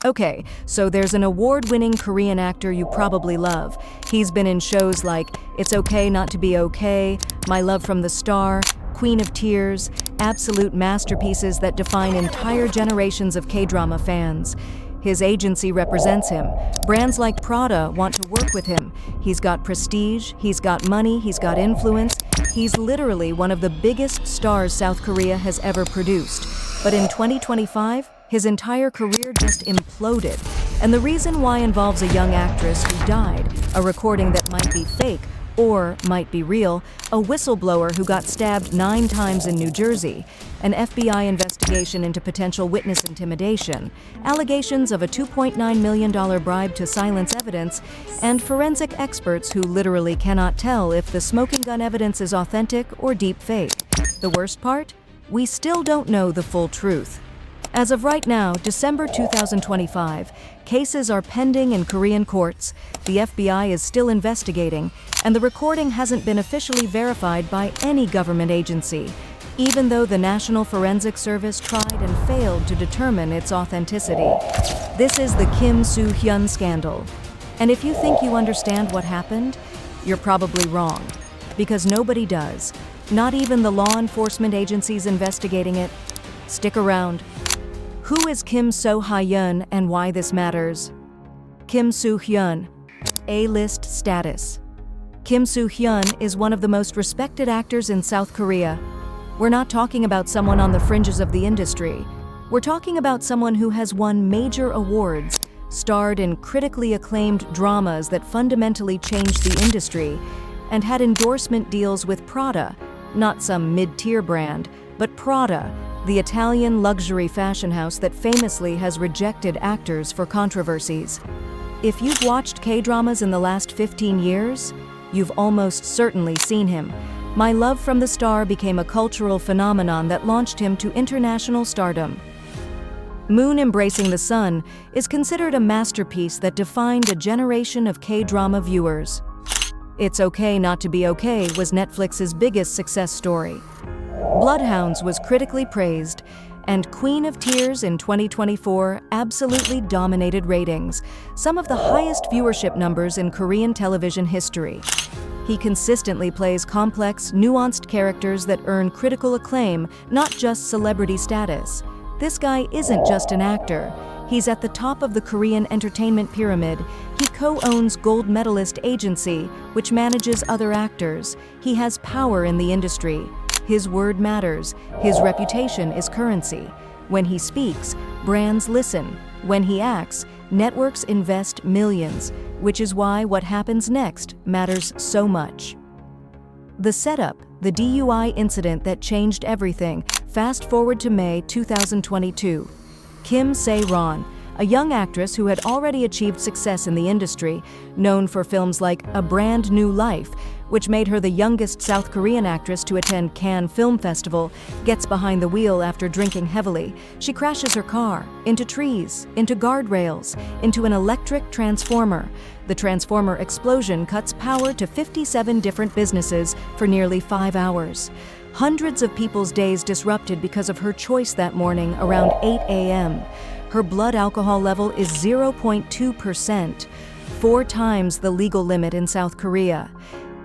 Okay, so there's an award-winning Korean actor you probably love. He's been in shows like It's Okay Not to Be Okay, My Love from the Star, Queen of Tears, absolute masterpieces that define entire generations of K-drama fans. His agency represents him. Brands like Prada want to work with him. He's got prestige, he's got money, he's got influence. He's literally one of the biggest stars South Korea has ever produced. But in 2025, his entire career just imploded. And the reason why involves a young actress who died, a recording that might be fake or might be real, a whistleblower who got stabbed 9 times in New Jersey, an FBI investigation into potential witness intimidation, allegations of a $2.9 million bribe to silence evidence, and forensic experts who literally cannot tell if the smoking gun evidence is authentic or deep fake. The worst part? We still don't know the full truth. As of right now, December 2025, cases are pending in Korean courts, the FBI is still investigating, and the recording hasn't been officially verified by any government agency, even though the National Forensic Service tried and failed to determine its authenticity. This is the Soo Hyun scandal. And if you think you understand what happened, you're probably wrong, because nobody does, not even the law enforcement agencies investigating it. Stick around. Who is Soo Hyun and why this matters? Soo Hyun, A-list status. Soo Hyun is one of the most respected actors in South Korea. We're not talking about someone on the fringes of the industry. We're talking about someone who has won major awards, starred in critically acclaimed dramas that fundamentally changed the industry, and had endorsement deals with Prada, not some mid-tier brand, but Prada, the Italian luxury fashion house that famously has rejected actors for controversies. If you've watched K-dramas in the last 15 years, you've almost certainly seen him. My Love from the Star became a cultural phenomenon that launched him to international stardom. Moon Embracing the Sun is considered a masterpiece that defined a generation of K-drama viewers. It's Okay Not to Be Okay was Netflix's biggest success story. Bloodhounds was critically praised, and Queen of Tears in 2024 absolutely dominated ratings, some of the highest viewership numbers in Korean television history. He consistently plays complex, nuanced characters that earn critical acclaim, not just celebrity status. This guy isn't just an actor. He's at the top of the Korean entertainment pyramid. He co-owns Gold Medalist Agency, which manages other actors. He has power in the industry. His word matters. His reputation is currency. When he speaks, brands listen. When he acts, networks invest millions, which is why what happens next matters so much. The setup, the DUI incident that changed everything. Fast forward to May 2022. Kim Se-ron, a young actress who had already achieved success in the industry, known for films like A Brand New Life, which made her the youngest South Korean actress to attend Cannes Film Festival, gets behind the wheel after drinking heavily. She crashes her car into trees, into guardrails, into an electric transformer. The transformer explosion cuts power to 57 different businesses for nearly 5 hours. Hundreds of people's days disrupted because of her choice that morning around 8 a.m. Her blood alcohol level is 0.2%, 4 times the legal limit in South Korea.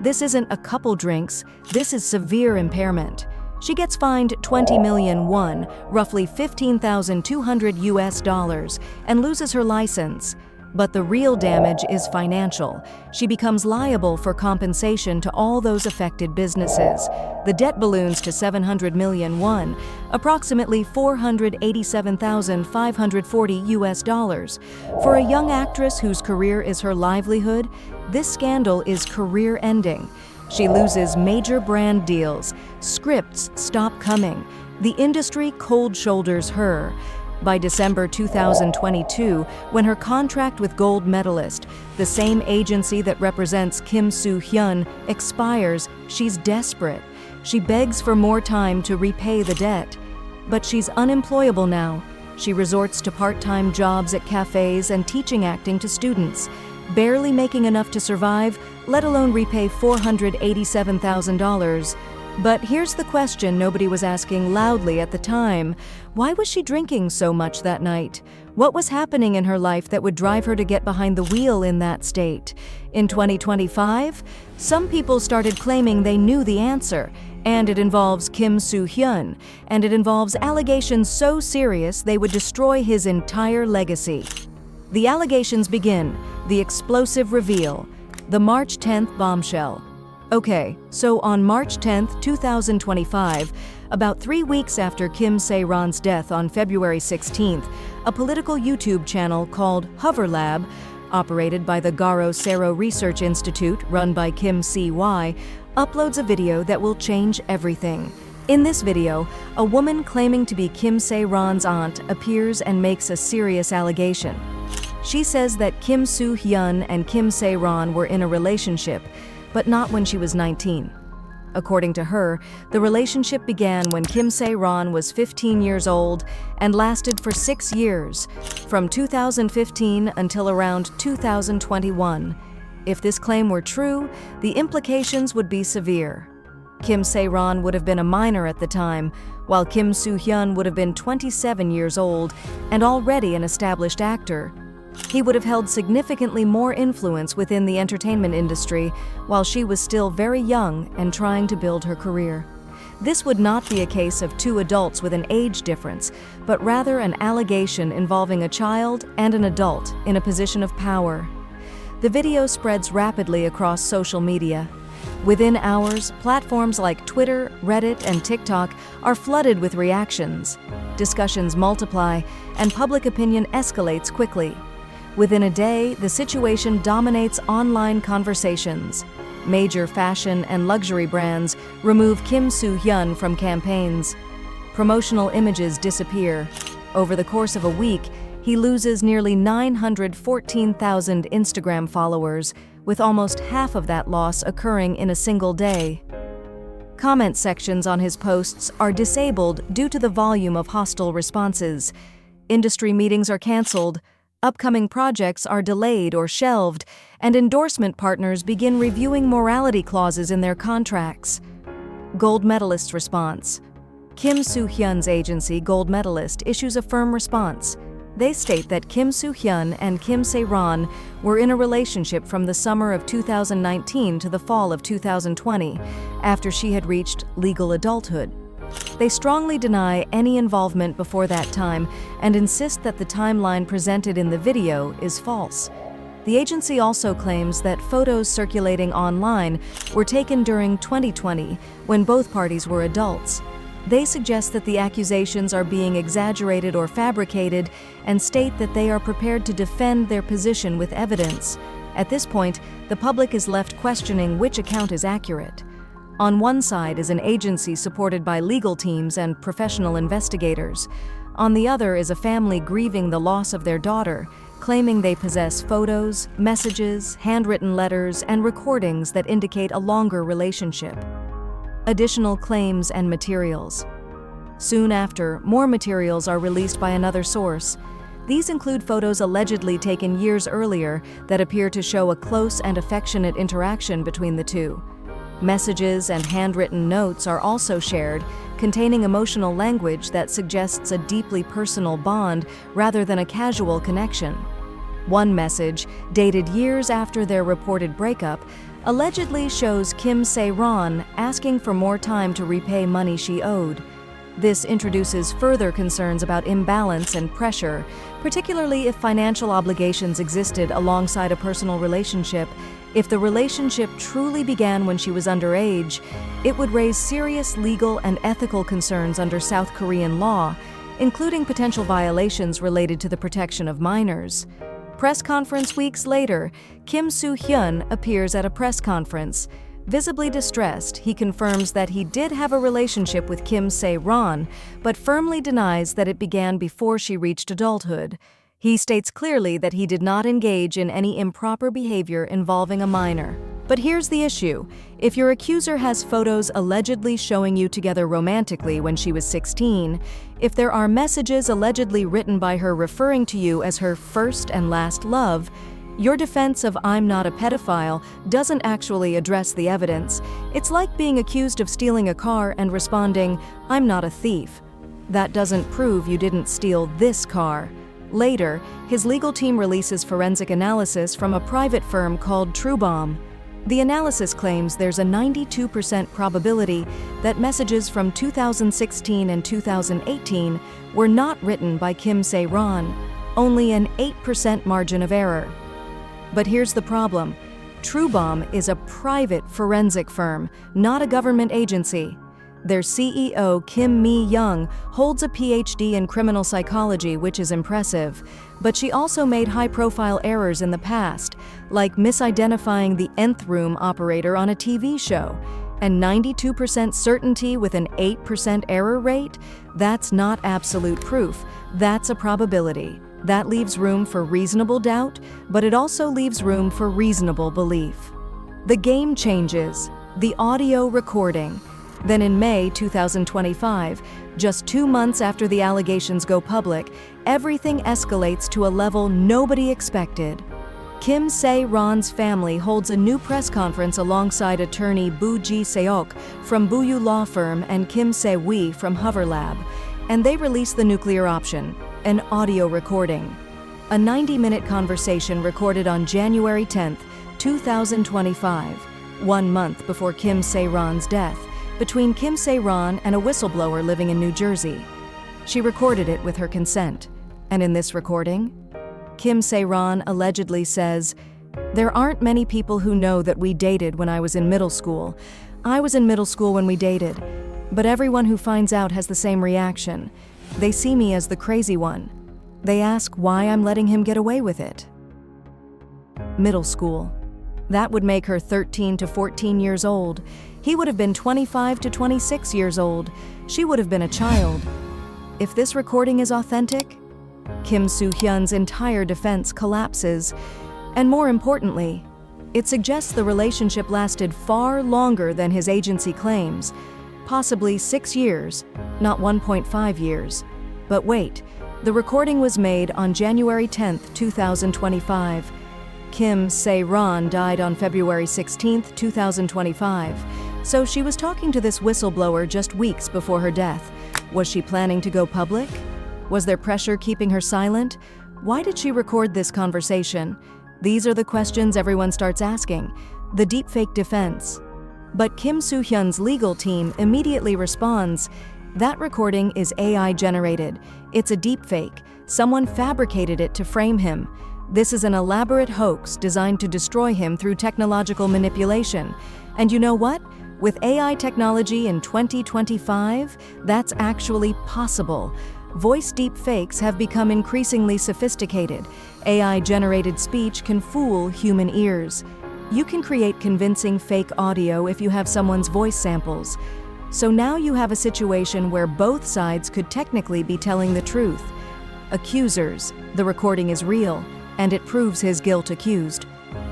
This isn't a couple drinks, this is severe impairment. She gets fined 20 million won, roughly $15,200, and loses her license. But the real damage is financial. She becomes liable for compensation to all those affected businesses. The debt balloons to 700 million won, approximately $487,540. For a young actress whose career is her livelihood, this scandal is career-ending. She loses major brand deals. Scripts stop coming. The industry cold shoulders her. By December 2022, when her contract with Gold Medalist, the same agency that represents Soo Hyun, expires, she's desperate. She begs for more time to repay the debt. But she's unemployable now. She resorts to part-time jobs at cafes and teaching acting to students, barely making enough to survive, let alone repay $487,000. But here's the question nobody was asking loudly at the time. Why was she drinking so much that night? What was happening in her life that would drive her to get behind the wheel in that state? In 2025, some people started claiming they knew the answer, and it involves Kim Soo Hyun, and it involves allegations so serious they would destroy his entire legacy. The allegations begin, the explosive reveal, the March 10th bombshell. Okay, so on March 10th, 2025, about 3 weeks after Kim Se-ron's death on February 16th, a political YouTube channel called Hover Lab, operated by the Garo Sero Research Institute run by Kim Se-y, uploads a video that will change everything. In this video, a woman claiming to be Kim Se-ron's aunt appears and makes a serious allegation. She says that Kim Soo Hyun and Kim Se-ron were in a relationship, but not when she was 19. According to her, the relationship began when Kim Se-ron was 15 years old and lasted for 6 years, from 2015 until around 2021. If this claim were true, the implications would be severe. Kim Se-ron would have been a minor at the time, while Kim Soo Hyun would have been 27 years old and already an established actor. He would have held significantly more influence within the entertainment industry while she was still very young and trying to build her career. This would not be a case of two adults with an age difference, but rather an allegation involving a child and an adult in a position of power. The video spreads rapidly across social media. Within hours, platforms like Twitter, Reddit, and TikTok are flooded with reactions. Discussions multiply, and public opinion escalates quickly. Within a day, the situation dominates online conversations. Major fashion and luxury brands remove Kim Soo Hyun from campaigns. Promotional images disappear. Over the course of a week, he loses nearly 914,000 Instagram followers, with almost half of that loss occurring in a single day. Comment sections on his posts are disabled due to the volume of hostile responses. Industry meetings are canceled. Upcoming projects are delayed or shelved, and endorsement partners begin reviewing morality clauses in their contracts. Gold medalist's response. Kim Soo Hyun's agency, Gold Medalist, issues a firm response. They state that Kim Soo Hyun and Kim Se-ron were in a relationship from the summer of 2019 to the fall of 2020, after she had reached legal adulthood. They strongly deny any involvement before that time and insist that the timeline presented in the video is false. The agency also claims that photos circulating online were taken during 2020, when both parties were adults. They suggest that the accusations are being exaggerated or fabricated and state that they are prepared to defend their position with evidence. At this point, the public is left questioning which account is accurate. On one side is an agency supported by legal teams and professional investigators. On the other is a family grieving the loss of their daughter, claiming they possess photos, messages, handwritten letters, and recordings that indicate a longer relationship. Additional claims and materials. Soon after, more materials are released by another source. These include photos allegedly taken years earlier that appear to show a close and affectionate interaction between the two. Messages and handwritten notes are also shared, containing emotional language that suggests a deeply personal bond rather than a casual connection. One message, dated years after their reported breakup, allegedly shows Kim Se-ron asking for more time to repay money she owed. This introduces further concerns about imbalance and pressure, particularly if financial obligations existed alongside a personal relationship. If the relationship truly began when she was underage, it would raise serious legal and ethical concerns under South Korean law, including potential violations related to the protection of minors. Press conference weeks later, Kim Soo Hyun appears at a press conference. Visibly distressed, he confirms that he did have a relationship with Kim Se-ron, but firmly denies that it began before she reached adulthood. He states clearly that he did not engage in any improper behavior involving a minor. But here's the issue. If your accuser has photos allegedly showing you together romantically when she was 16, if there are messages allegedly written by her referring to you as her first and last love, your defense of "I'm not a pedophile" doesn't actually address the evidence. It's like being accused of stealing a car and responding, "I'm not a thief." That doesn't prove you didn't steal this car. Later, his legal team releases forensic analysis from a private firm called Kdrama. The analysis claims there's a 92% probability that messages from 2016 and 2018 were not written by Kim Se-ron, only an 8% margin of error. But here's the problem. Kdrama is a private forensic firm, not a government agency. Their CEO, Kim Mi-young, holds a PhD in criminal psychology, which is impressive, but she also made high-profile errors in the past, like misidentifying the nth room operator on a TV show. And 92% certainty with an 8% error rate? That's not absolute proof, that's a probability. That leaves room for reasonable doubt, but it also leaves room for reasonable belief. The game changes, the audio recording. Then in May 2025, just 2 months after the allegations go public, everything escalates to a level nobody expected. Kim Se-ron's family holds a new press conference alongside attorney Boo Ji-seok from Buyu Law Firm and Kim Se-wi from Hover Lab, and they release the nuclear option, an audio recording. A 90-minute conversation recorded on January 10, 2025, 1 month before Kim Se-ron's death, between Kim Se-ron and a whistleblower living in New Jersey. She recorded it with her consent, and in this recording, Kim Se-ron allegedly says, "There aren't many people who know that we dated when I was in middle school. I was in middle school when we dated, but everyone who finds out has the same reaction. They see me as the crazy one. They ask why I'm letting him get away with it." Middle school. That would make her 13 to 14 years old. He would have been 25 to 26 years old. She would have been a child. If this recording is authentic, Kim Soo Hyun's entire defense collapses. And more importantly, it suggests the relationship lasted far longer than his agency claims, possibly 6 years, not 1.5 years. But wait, the recording was made on January 10, 2025. Kim Se-ron died on February 16, 2025. So she was talking to this whistleblower just weeks before her death. Was she planning to go public? Was there pressure keeping her silent? Why did she record this conversation? These are the questions everyone starts asking. The deepfake defense. But Kim Soo Hyun's legal team immediately responds, "That recording is AI generated. It's a deepfake. Someone fabricated it to frame him. This is an elaborate hoax designed to destroy him through technological manipulation. And you know what? With AI technology in 2025, that's actually possible. Voice deepfakes have become increasingly sophisticated. AI-generated speech can fool human ears. You can create convincing fake audio if you have someone's voice samples. So now you have a situation where both sides could technically be telling the truth. Accusers, the recording is real, and it proves his guilt accused.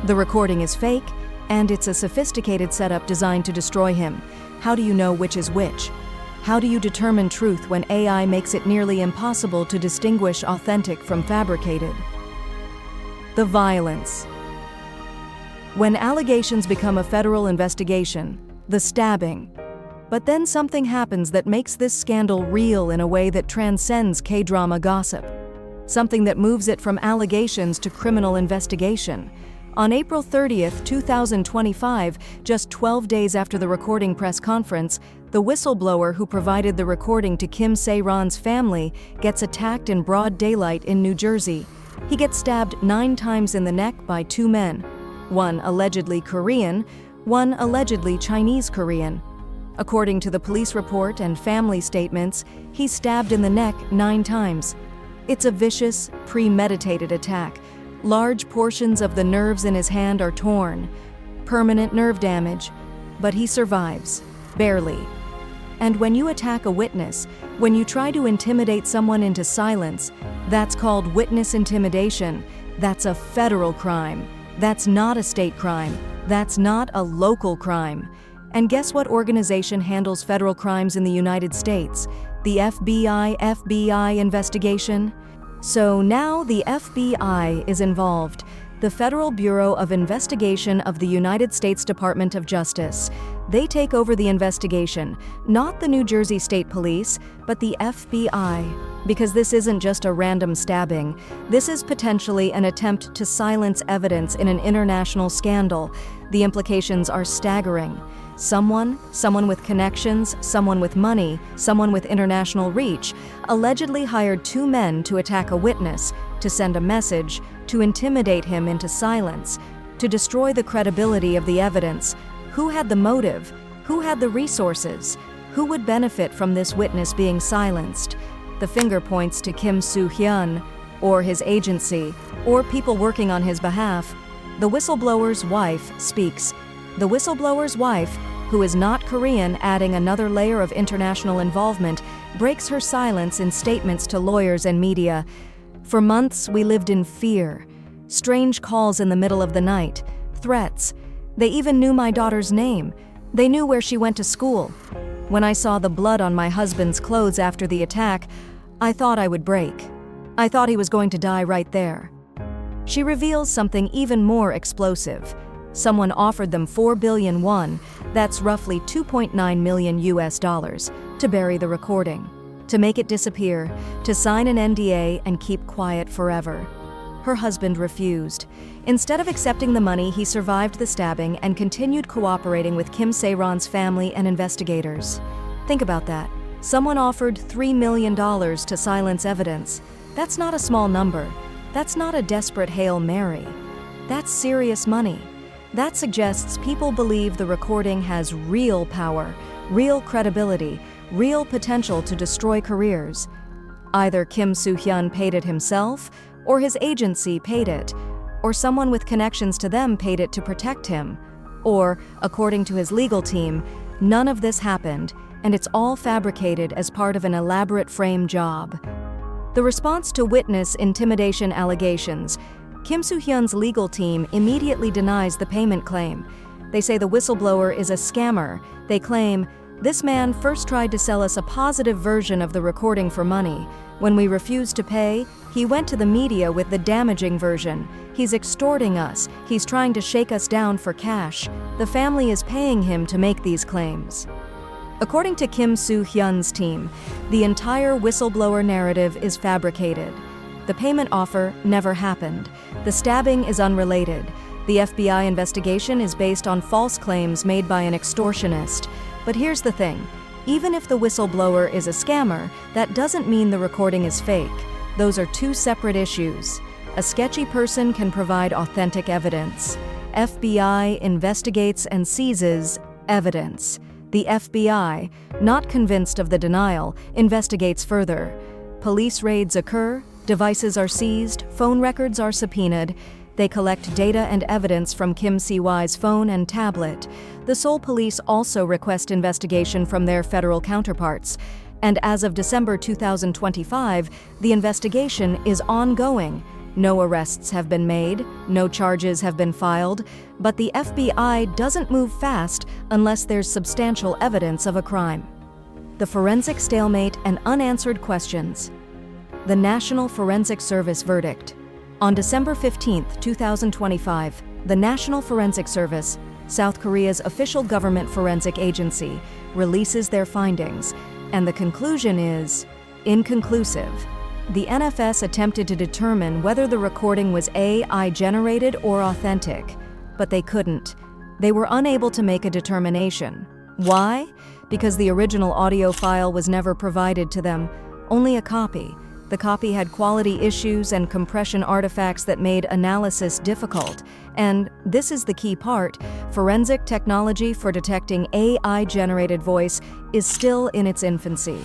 The recording is fake, and it's a sophisticated setup designed to destroy him. How do you know which is which? How do you determine truth when AI makes it nearly impossible to distinguish authentic from fabricated? The violence. When allegations become a federal investigation, the stabbing. But then something happens that makes this scandal real in a way that transcends K-drama gossip. Something that moves it from allegations to criminal investigation. On April 30, 2025, just 12 days after the recording press conference, the whistleblower who provided the recording to Kim Se-ron's family gets attacked in broad daylight in New Jersey. He gets stabbed 9 times in the neck by 2 men, one allegedly Korean, one allegedly Chinese-Korean. According to the police report and family statements, he's stabbed in the neck 9 times. It's a vicious, premeditated attack. Large portions of the nerves in his hand are torn. Permanent nerve damage. But he survives. Barely. And when you attack a witness, when you try to intimidate someone into silence, that's called witness intimidation. That's a federal crime. That's not a state crime. That's not a local crime. And guess what organization handles federal crimes in the United States? The FBI investigation? So now the FBI is involved, the Federal Bureau of Investigation of the United States Department of Justice. They take over the investigation, not the New Jersey State Police, but the FBI. Because this isn't just a random stabbing. This is potentially an attempt to silence evidence in an international scandal. The implications are staggering. Someone with connections, someone with money, someone with international reach, allegedly hired two men to attack a witness, to send a message, to intimidate him into silence, to destroy the credibility of the evidence. Who had the motive? Who had the resources? Who would benefit from this witness being silenced? The finger points to Soo Hyun, or his agency, or people working on his behalf. The whistleblower's wife speaks. The whistleblower's wife, who is not Korean, adding another layer of international involvement, breaks her silence in statements to lawyers and media. For months, we lived in fear. Strange calls in the middle of the night, threats. They even knew my daughter's name. They knew where she went to school. When I saw the blood on my husband's clothes after the attack, I thought I would break. I thought he was going to die right there. She reveals something even more explosive. Someone offered them 4 billion won, that's roughly 2.9 million US dollars, to bury the recording, to make it disappear, to sign an NDA and keep quiet forever. Her husband refused. Instead of accepting the money, he survived the stabbing and continued cooperating with Kim Se-ron's family and investigators. Think about that. Someone offered $3 million to silence evidence. That's not a small number. That's not a desperate Hail Mary. That's serious money. That suggests people believe the recording has real power, real credibility, real potential to destroy careers. Either Soo Hyun paid it himself, or his agency paid it, or someone with connections to them paid it to protect him. Or, according to his legal team, none of this happened, and it's all fabricated as part of an elaborate frame job. The response to witness intimidation allegations: Soo Hyun's legal team immediately denies the payment claim. They say the whistleblower is a scammer. They claim, "This man first tried to sell us a positive version of the recording for money. When we refused to pay, he went to the media with the damaging version. He's extorting us. He's trying to shake us down for cash. The family is paying him to make these claims." According to Soo Hyun's team, the entire whistleblower narrative is fabricated. The payment offer never happened. The stabbing is unrelated. The FBI investigation is based on false claims made by an extortionist. But here's the thing. Even if the whistleblower is a scammer, that doesn't mean the recording is fake. Those are two separate issues. A sketchy person can provide authentic evidence. FBI investigates and seizes evidence. The FBI, not convinced of the denial, investigates further. Police raids occur, devices are seized, phone records are subpoenaed. They collect data and evidence from Kim Si-hwa's phone and tablet. The Seoul police also request investigation from their federal counterparts. And as of December 2025, the investigation is ongoing. No arrests have been made, no charges have been filed, but the FBI doesn't move fast unless there's substantial evidence of a crime. The forensic stalemate and unanswered questions. The National Forensic Service verdict. On December 15, 2025, the National Forensic Service, South Korea's official government forensic agency, releases their findings, and the conclusion is inconclusive. The NFS attempted to determine whether the recording was AI-generated or authentic, but they couldn't. They were unable to make a determination. Why? Because the original audio file was never provided to them, only a copy. The copy had quality issues and compression artifacts that made analysis difficult. And this is the key part: forensic technology for detecting AI-generated voice is still in its infancy.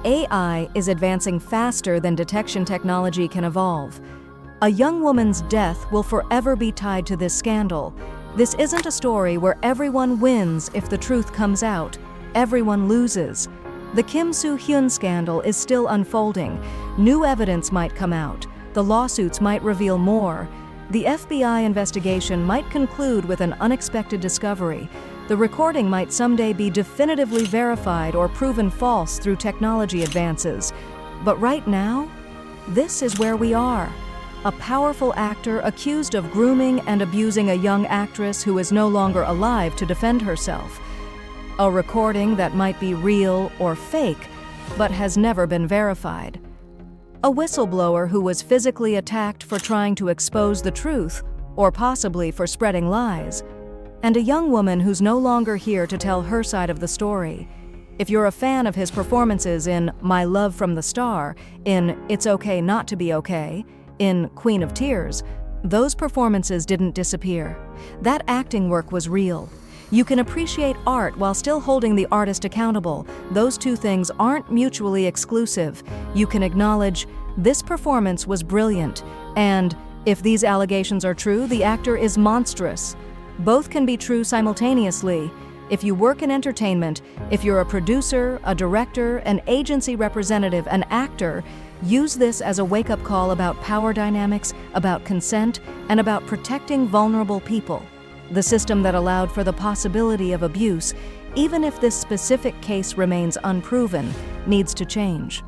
AI is advancing faster than detection technology can evolve. A young woman's death will forever be tied to this scandal. This isn't a story where everyone wins if the truth comes out. Everyone loses. The Soo Hyun scandal is still unfolding. New evidence might come out. The lawsuits might reveal more. The FBI investigation might conclude with an unexpected discovery. The recording might someday be definitively verified or proven false through technology advances. But right now, this is where we are. A powerful actor accused of grooming and abusing a young actress who is no longer alive to defend herself. A recording that might be real or fake, but has never been verified. A whistleblower who was physically attacked for trying to expose the truth, or possibly for spreading lies. And a young woman who's no longer here to tell her side of the story. If you're a fan of his performances in My Love from the Star, in It's Okay Not to Be Okay, in Queen of Tears, those performances didn't disappear. That acting work was real. You can appreciate art while still holding the artist accountable. Those two things aren't mutually exclusive. You can acknowledge, this performance was brilliant, and if these allegations are true, the actor is monstrous. Both can be true simultaneously. If you work in entertainment, if you're a producer, a director, an agency representative, an actor, use this as a wake-up call about power dynamics, about consent, and about protecting vulnerable people. The system that allowed for the possibility of abuse, even if this specific case remains unproven, needs to change.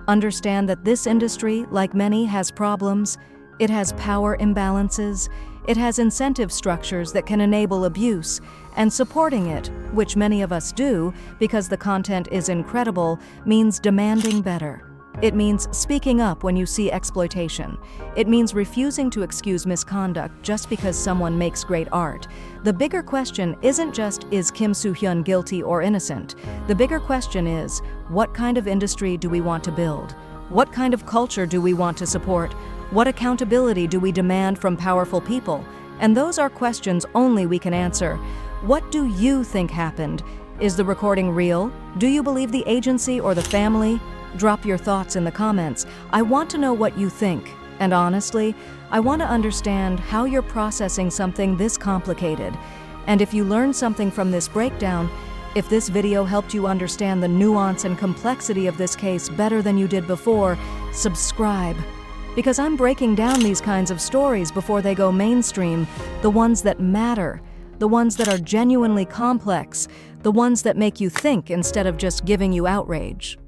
Understand that this industry, like many, has problems. It has power imbalances. It has incentive structures that can enable abuse, and supporting it, which many of us do because the content is incredible, means demanding better. It means speaking up when you see exploitation. It means refusing to excuse misconduct just because someone makes great art. The bigger question isn't just, is Kim Soo Hyun guilty or innocent? The bigger question is, what kind of industry do we want to build? What kind of culture do we want to support? What accountability do we demand from powerful people? And those are questions only we can answer. What do you think happened? Is the recording real? Do you believe the agency or the family? Drop your thoughts in the comments. I want to know what you think. And honestly, I want to understand how you're processing something this complicated. And if you learned something from this breakdown, if this video helped you understand the nuance and complexity of this case better than you did before, subscribe. Because I'm breaking down these kinds of stories before they go mainstream, the ones that matter, the ones that are genuinely complex, the ones that make you think instead of just giving you outrage.